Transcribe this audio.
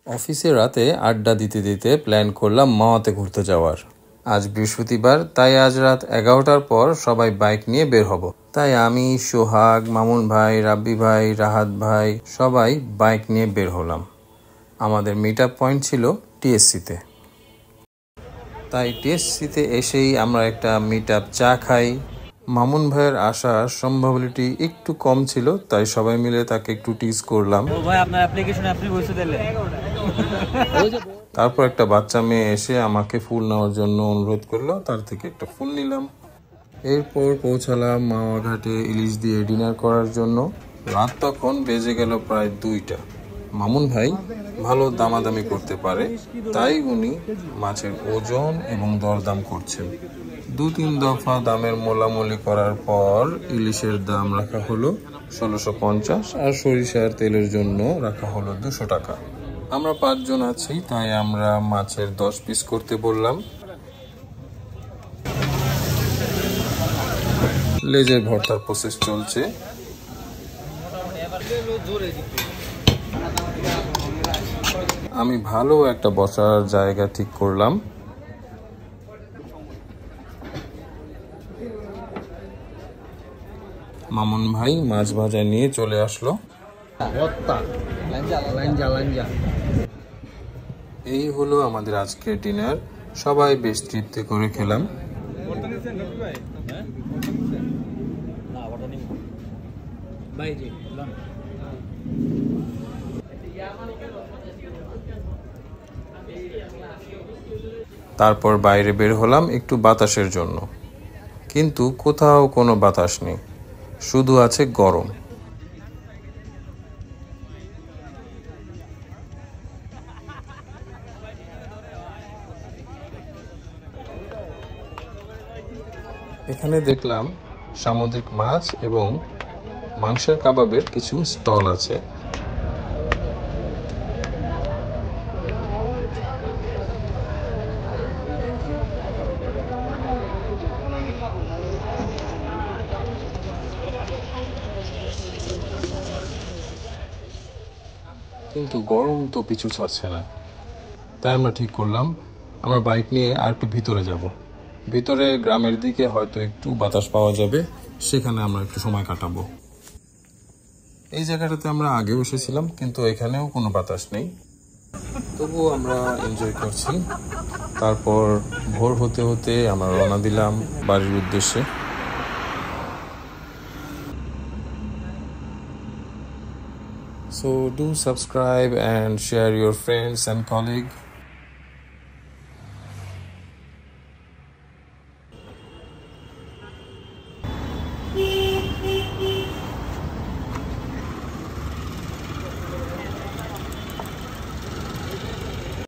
অফিসে রাতে আড্ডা দিতে দিতে প্ল্যান করলাম মাওয়াতে ঘুরতে যাওয়ার। আজ বৃহস্পতিবার, তাই আজ রাত 11টার পর সবাই বাইক নিয়ে বের হব। তাই আমি, সোহাগ, মামুন ভাই, রাব্বি ভাই, রাহাত ভাই সবাই বাইক নিয়ে বের হলাম। আমাদের মিট আপ পয়েন্ট ছিল টিএসসিতে। তাই টিএসসিতে এসেই আমরা একটা মিট আপ চা খাই। মামুন ভাইয়ের আসার সম্ভাবনাটি একটু কম ছিল, তাই সবাই মিলে তাকে একটু টিজ করলাম। তারপর একটা বাচ্চা মেয়ে এসে আমাকে ফুল নেওয়ার জন্য অনুরোধ করলো, তার থেকে একটা ফুল নিলাম। এরপর পৌঁছালাম মাওয়া ঘাটে ইলিশ দিয়ে ডিনার করার জন্য। রাত তখন বেজে গেল প্রায় 2টা। মামুন ভাই ভালো দামাদামি করতে পারে, তাই উনি মাছের ওজন এবং দরদাম করছেন। 2-3 দফা দামের মোলামুলি করার পর ইলিশের দাম রাখা হলো 1650 আর সরিষার তেলের জন্য রাখা হলো 200 টাকা। আমরা 5 জন আছি, তাই আমরা মাছের 10 পিস করতে বললাম। লেজের ভর্তার প্রসেস চলছে। আমি ভালো একটা বসার জায়গা ঠিক করলাম। মামুন ভাই মাছ ভাজা নিয়ে চলে আসলো। এই হলো আমাদের আজকের ডিনার। সবাই বেশ তৃপ্তি করে খেলাম। তারপর বাইরে বের হলাম একটু বাতাসের জন্য, কিন্তু কোথাও কোনো বাতাস নেই, শুধু আছে গরম। এখানে দেখলাম সামুদ্রিক মাছ এবং মাংসের কাবাবের কিছু স্টল আছে। কিন্তু গরম তো পিছু ছাড়ছে না, তাই আমরা ঠিক করলাম আমরা বাইক নিয়ে আর একটু ভিতরে যাব। ভিতরে গ্রামের দিকে হয়তো একটু বাতাস পাওয়া যাবে, সেখানে আমরা একটু সময় কাটাবো। এই জায়গাটাতে আমরা আগেও এসেছিলাম, কিন্তু এখানেও কোনো বাতাস নেই, তবুও আমরা এনজয় করছি। তারপর ভোর হতে হতে আমরা রওনা দিলাম বাড়ির উদ্দেশ্যে। So do subscribe and share your friends and colleagues.